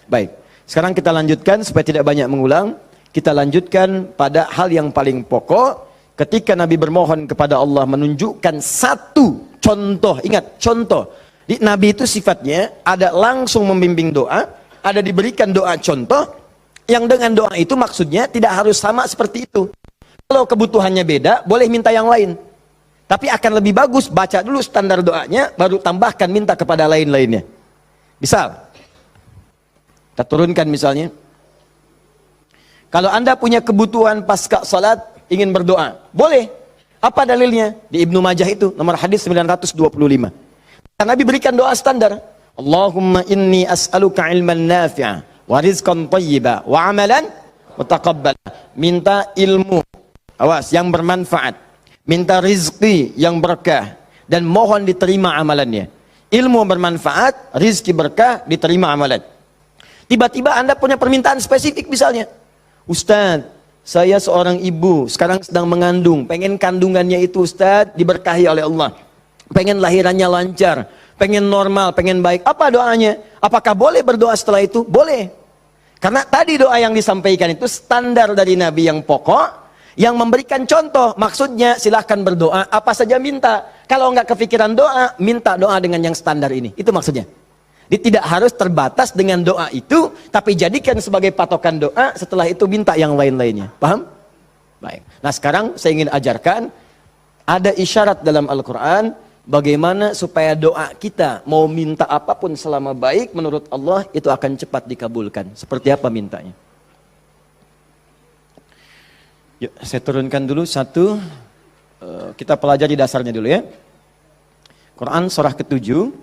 Baik, sekarang kita lanjutkan supaya tidak banyak mengulang. Kita lanjutkan pada hal yang paling pokok. Ketika Nabi bermohon kepada Allah menunjukkan satu contoh, ingat contoh. Nabi itu sifatnya ada langsung membimbing doa, ada diberikan doa contoh, yang dengan doa itu maksudnya tidak harus sama seperti itu. Kalau kebutuhannya beda, boleh minta yang lain. Tapi akan lebih bagus baca dulu standar doanya, baru tambahkan minta kepada lain-lainnya. Misal, kita turunkan misalnya. Kalau Anda punya kebutuhan pasca salat, ingin berdoa, boleh. Apa dalilnya? Di Ibnu Majah itu, nomor hadis 925. Nabi berikan doa standar. Allahumma inni as'aluka ilman nafi'a, wa rizqan thayyiba, wa amalan mutaqabbala. Minta ilmu, awas, yang bermanfaat. Minta rizki yang berkah, dan mohon diterima amalannya. Ilmu bermanfaat, rizki berkah, diterima amalan. Tiba-tiba Anda punya permintaan spesifik misalnya. Ustaz, saya seorang ibu, sekarang sedang mengandung, pengen kandungannya itu Ustaz diberkahi oleh Allah. Pengen lahirannya lancar, pengen normal, pengen baik. Apa doanya? Apakah boleh berdoa setelah itu? Boleh. Karena tadi doa yang disampaikan itu standar dari Nabi yang pokok, yang memberikan contoh. Maksudnya silahkan berdoa, apa saja minta. Kalau nggak kepikiran doa, minta doa dengan yang standar ini. Itu maksudnya. Dia tidak harus terbatas dengan doa itu, tapi jadikan sebagai patokan doa, setelah itu minta yang lain-lainnya. Paham? Baik. Nah sekarang saya ingin ajarkan, ada isyarat dalam Al-Quran, bagaimana supaya doa kita mau minta apapun selama baik menurut Allah, itu akan cepat dikabulkan. Seperti apa mintanya? Yuk, saya turunkan dulu satu, kita pelajari dasarnya dulu ya. Quran surah ke-7,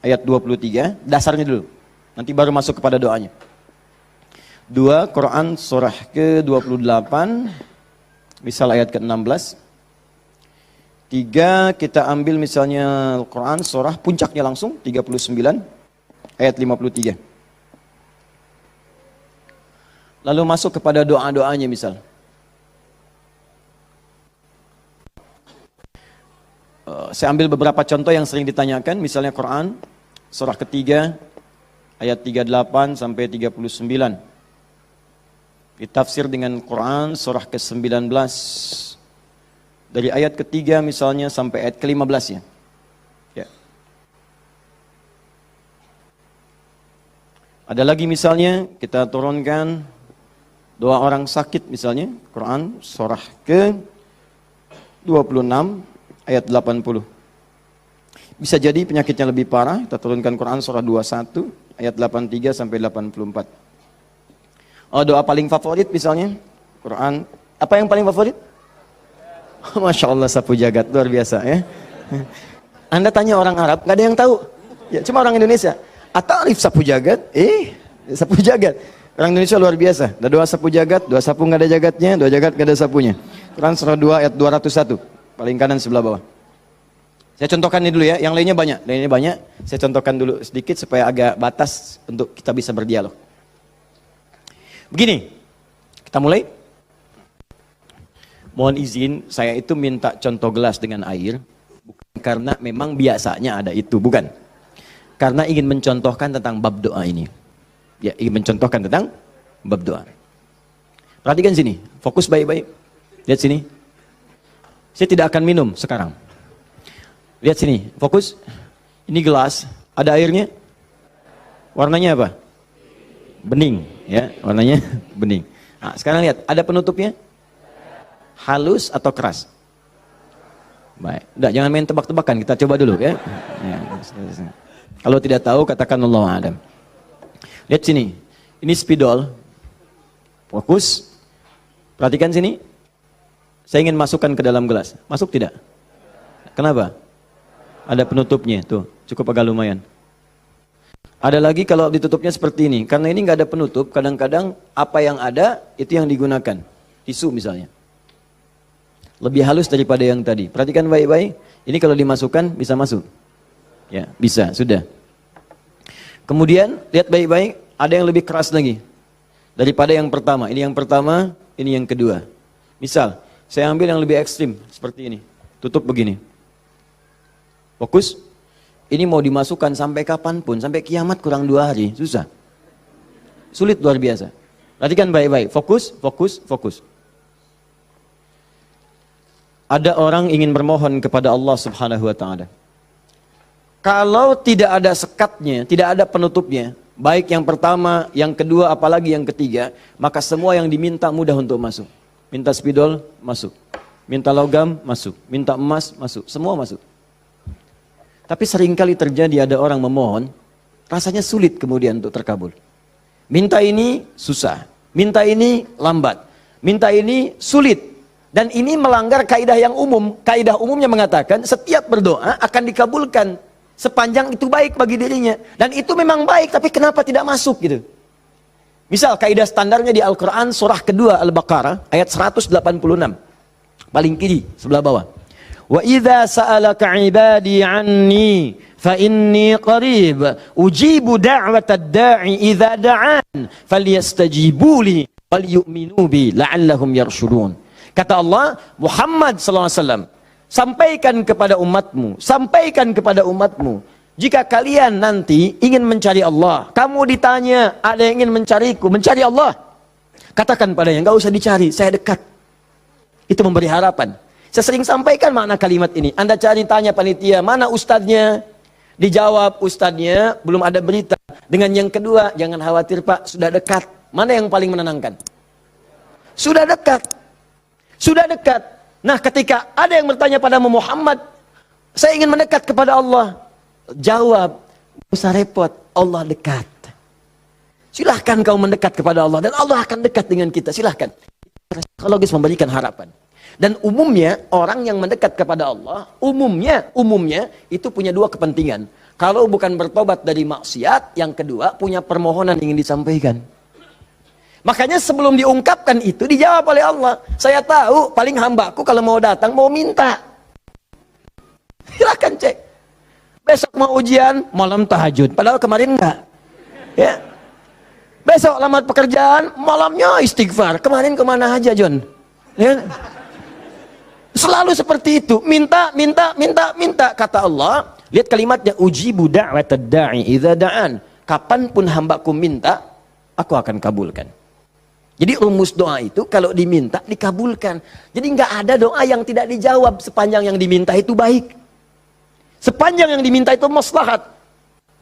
ayat 23, dasarnya dulu. Nanti baru masuk kepada doanya. 2, Quran surah ke-28, misal ayat ke-16. 3, kita ambil misalnya Quran surah puncaknya langsung, 39, ayat 53. Lalu masuk kepada doa-doanya misal. Saya ambil beberapa contoh yang sering ditanyakan, misalnya Quran surah ketiga ayat 38 sampai 39. Ditafsir dengan Quran surah ke-19 dari ayat ketiga misalnya sampai ayat ke-15 ya. Ya. Ada lagi misalnya kita turunkan doa orang sakit misalnya, Quran surah ke-26 ayat 80. Bisa jadi penyakitnya lebih parah, kita turunkan Quran surah 21 ayat 83 sampai 84. Oh, doa paling favorit misalnya Quran, apa yang paling favorit? Masya Allah, sapu jagat, luar biasa ya. Anda tanya orang Arab, nggak ada yang tahu ya, cuma orang Indonesia. Atarif sapu jagat? Sapu jagat. Orang Indonesia luar biasa. Ada doa sapu jagat, doa sapu nggak ada jagatnya, doa jagat nggak ada sapunya. Quran surah 2 ayat 201. Paling kanan sebelah bawah. Saya contohkan ini dulu ya, yang lainnya banyak. Saya contohkan dulu sedikit supaya agak batas untuk kita bisa berdialog. Begini, kita mulai. Mohon izin, saya itu minta contoh gelas dengan air, bukan karena memang biasanya ada itu, bukan. Karena ingin mencontohkan tentang bab doa ini. Ya, ingin mencontohkan tentang bab doa. Perhatikan sini, fokus baik-baik. Lihat sini. Saya tidak akan minum sekarang. Lihat sini, fokus. Ini gelas, ada airnya. Warnanya apa? Bening, ya, warnanya bening. Nah, sekarang lihat, ada penutupnya? Halus atau keras? Baik, udah jangan main tebak-tebakan, kita coba dulu ya. Kalau tidak tahu katakan Allahu a'lam. Lihat sini, ini spidol. Fokus. Perhatikan sini. Saya ingin masukkan ke dalam gelas. Masuk tidak? Kenapa? Ada penutupnya, tuh, cukup agak lumayan. Ada lagi kalau ditutupnya seperti ini. Karena ini nggak ada penutup, kadang-kadang apa yang ada itu yang digunakan. Tisu misalnya. Lebih halus daripada yang tadi. Perhatikan baik-baik. Ini kalau dimasukkan bisa masuk. Ya, bisa, sudah. Kemudian lihat baik-baik, ada yang lebih keras lagi daripada yang pertama. Ini yang pertama, ini yang kedua. Misal, saya ambil yang lebih ekstrim seperti ini. Tutup begini. Fokus. Ini mau dimasukkan sampai kapanpun, sampai kiamat kurang 2 hari, susah. Sulit luar biasa. Perhatikan baik-baik. Fokus, fokus, fokus. Ada orang ingin bermohon kepada Allah Subhanahu wa taala. Kalau tidak ada sekatnya, tidak ada penutupnya, baik yang pertama, yang kedua, apalagi yang ketiga, maka semua yang diminta mudah untuk masuk. Minta spidol, masuk. Minta logam, masuk. Minta emas, masuk. Semua masuk. Tapi seringkali terjadi ada orang memohon, rasanya sulit kemudian untuk terkabul. Minta ini susah. Minta ini lambat. Minta ini sulit. Dan ini melanggar kaidah yang umum. Kaidah umumnya mengatakan setiap berdoa akan dikabulkan sepanjang itu baik bagi dirinya. Dan itu memang baik, tapi kenapa tidak masuk gitu? Misal kaidah standarnya di Al-Quran surah kedua Al-Baqarah ayat 186. Paling kiri sebelah bawah. Wa idza sa'alaka 'ibadi 'anni fa inni qarib ujibu da'watad da'i idza da'an falyastajibu li wal yu'minu bi la'allahum yarshudun. Kata Allah, Muhammad SAW, sampaikan kepada umatmu, jika kalian nanti ingin mencari Allah, kamu ditanya, ada yang ingin mencariku, mencari Allah, katakan padanya, enggak usah dicari, saya dekat. Itu memberi harapan. Saya sering sampaikan makna kalimat ini. Anda cari, tanya panitia, mana ustadznya? Dijawab, ustadznya belum ada berita. Dengan yang kedua, jangan khawatir Pak, sudah dekat. Mana yang paling menenangkan? Sudah dekat. Sudah dekat. Nah, ketika ada yang bertanya padamu, Muhammad, saya ingin mendekat kepada Allah. Jawab, tidak usah repot, Allah dekat. Silahkan kau mendekat kepada Allah, dan Allah akan dekat dengan kita, silahkan. Psikologis memberikan harapan. Dan umumnya, orang yang mendekat kepada Allah, umumnya, itu punya dua kepentingan. Kalau bukan bertobat dari maksiat, yang kedua, punya permohonan ingin disampaikan. Makanya sebelum diungkapkan itu dijawab oleh Allah. Saya tahu paling hambaku kalau mau datang mau minta. Silakan cek. Besok mau ujian, malam tahajud. Padahal kemarin enggak. Ya. Besok lamar pekerjaan, malamnya istighfar. Kemarin kemana aja John? Ya. Selalu seperti itu. Minta. Kata Allah. Lihat kalimatnya. Ujibu da'watad da'i idza da'an. Kapanpun hambaku minta, aku akan kabulkan. Jadi rumus doa itu kalau diminta dikabulkan. Jadi nggak ada doa yang tidak dijawab sepanjang yang diminta itu baik. Sepanjang yang diminta itu maslahat.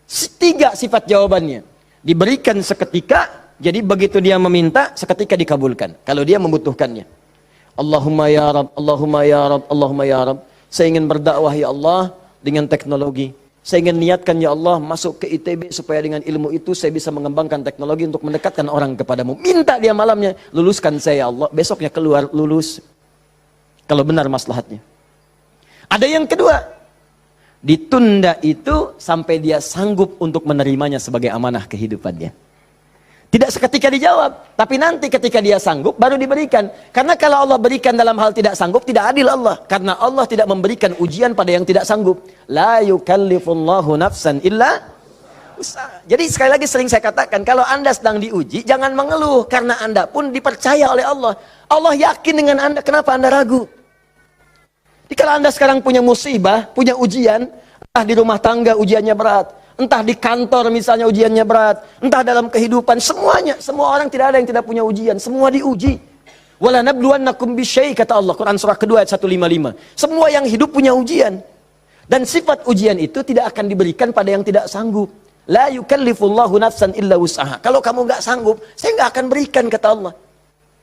3 sifat jawabannya. Diberikan seketika, jadi begitu dia meminta seketika dikabulkan. Kalau dia membutuhkannya. Allahumma ya Rabb, Allahumma ya Rabb, Allahumma ya Rabb. Saya ingin berdakwah ya Allah dengan teknologi. Saya ingin niatkan ya Allah masuk ke ITB supaya dengan ilmu itu saya bisa mengembangkan teknologi untuk mendekatkan orang kepadamu. Minta dia malamnya, luluskan saya ya Allah. Besoknya keluar lulus. Kalau benar maslahatnya. Ada yang kedua. Ditunda itu sampai dia sanggup untuk menerimanya sebagai amanah kehidupannya. Tidak seketika dijawab, tapi nanti ketika dia sanggup baru diberikan. Karena kalau Allah berikan dalam hal tidak sanggup, tidak adil Allah. Karena Allah tidak memberikan ujian pada yang tidak sanggup. La yukallifullahu nafsan illa usaha. Jadi sekali lagi sering saya katakan, kalau Anda sedang diuji, jangan mengeluh. Karena Anda pun dipercaya oleh Allah. Allah yakin dengan Anda, kenapa Anda ragu? Jadi kalau Anda sekarang punya musibah, punya ujian, entah di rumah tangga ujiannya berat, entah di kantor misalnya ujiannya berat, entah dalam kehidupan, semuanya, semua orang tidak ada yang tidak punya ujian, semua diuji. Wala nabluwannakum bisyai, kata Allah, Quran surah kedua ayat 155. Semua yang hidup punya ujian. Dan sifat ujian itu tidak akan diberikan pada yang tidak sanggup. La yukallifullahu nafsan illa wus'aha. Kalau kamu nggak sanggup, saya nggak akan berikan, kata Allah.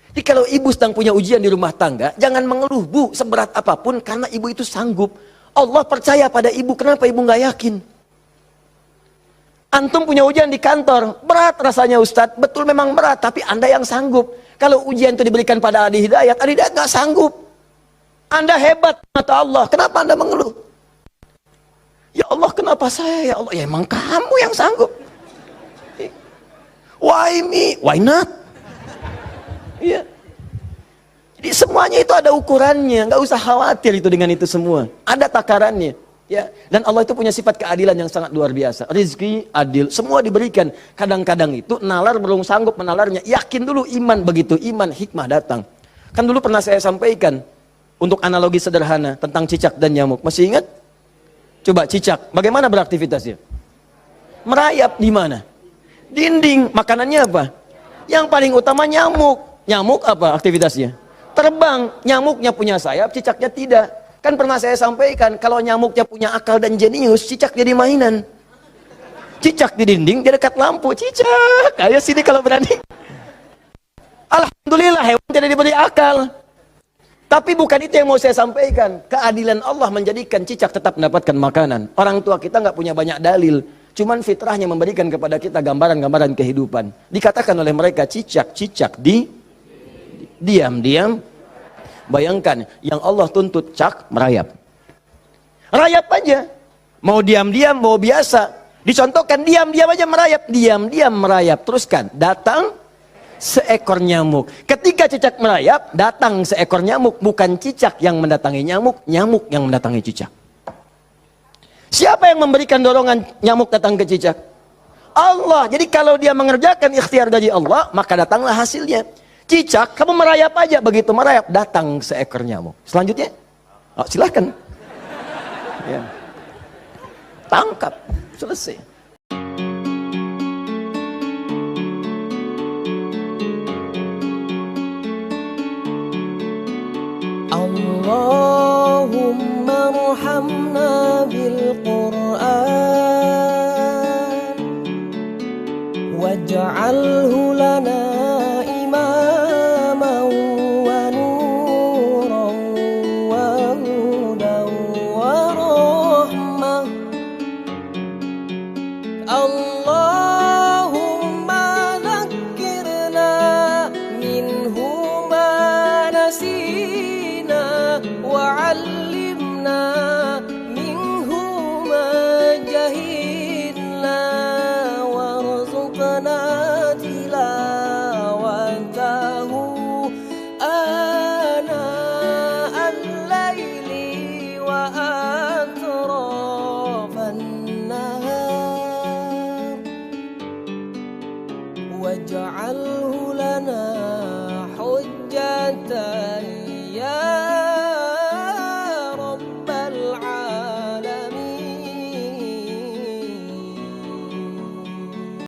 Jadi kalau ibu sedang punya ujian di rumah tangga, jangan mengeluh, Bu, seberat apapun, karena ibu itu sanggup. Allah percaya pada ibu, kenapa ibu nggak yakin? Antum punya ujian di kantor, berat rasanya Ustadz, betul memang berat, tapi Anda yang sanggup. Kalau ujian itu diberikan pada Adi Hidayat nggak sanggup. Anda hebat, kata Allah, kenapa Anda mengeluh? Ya Allah, kenapa saya? Ya Allah, ya emang kamu yang sanggup. Why me? Why not? Iya. Jadi semuanya itu ada ukurannya, nggak usah khawatir itu dengan itu semua. Ada takarannya. Ya, dan Allah itu punya sifat keadilan yang sangat luar biasa. Rizki adil, semua diberikan. Kadang-kadang itu nalar belum sanggup menalarnya. Yakin dulu iman, begitu iman hikmah datang. Kan dulu pernah saya sampaikan untuk analogi sederhana tentang cicak dan nyamuk. Masih ingat? Coba cicak, bagaimana beraktivitasnya? Merayap di mana? Dinding. Makanannya apa? Yang paling utama nyamuk. Nyamuk apa aktivitasnya? Terbang. Nyamuknya punya sayap, cicaknya tidak. Kan pernah saya sampaikan, kalau nyamuknya punya akal dan jenius, cicak jadi mainan. Cicak di dinding, dia dekat lampu. Cicak, ayo sini kalau berani. Alhamdulillah, hewan tidak diberi akal. Tapi bukan itu yang mau saya sampaikan. Keadilan Allah menjadikan cicak tetap mendapatkan makanan. Orang tua kita nggak punya banyak dalil. Cuman fitrahnya memberikan kepada kita gambaran-gambaran kehidupan. Dikatakan oleh mereka cicak-cicak diam-diam. Bayangkan, yang Allah tuntut cak merayap. Rayap aja. Mau diam-diam, mau biasa. Dicontohkan diam-diam aja merayap. Diam-diam merayap. Teruskan, datang seekor nyamuk. Ketika cicak merayap, datang seekor nyamuk. Bukan cicak yang mendatangi nyamuk, nyamuk yang mendatangi cicak. Siapa yang memberikan dorongan nyamuk datang ke cicak? Allah. Jadi kalau dia mengerjakan ikhtiar dari Allah, maka datanglah hasilnya. Cicak, kamu merayap aja. Begitu merayap, datang seekor nyamuk. Selanjutnya, silahkan. Ya. Tangkap, selesai. Allahumma arhamna bil Qur'an waj'alhu lana imaman wa nuran wa hudan wa rahmah. Allahumma dhakkirna minhu ma nasina وعلمنا منه ما جهلنا وارزقنا تلاوته آناء الليل وأطراف النهار واجعله لنا حجة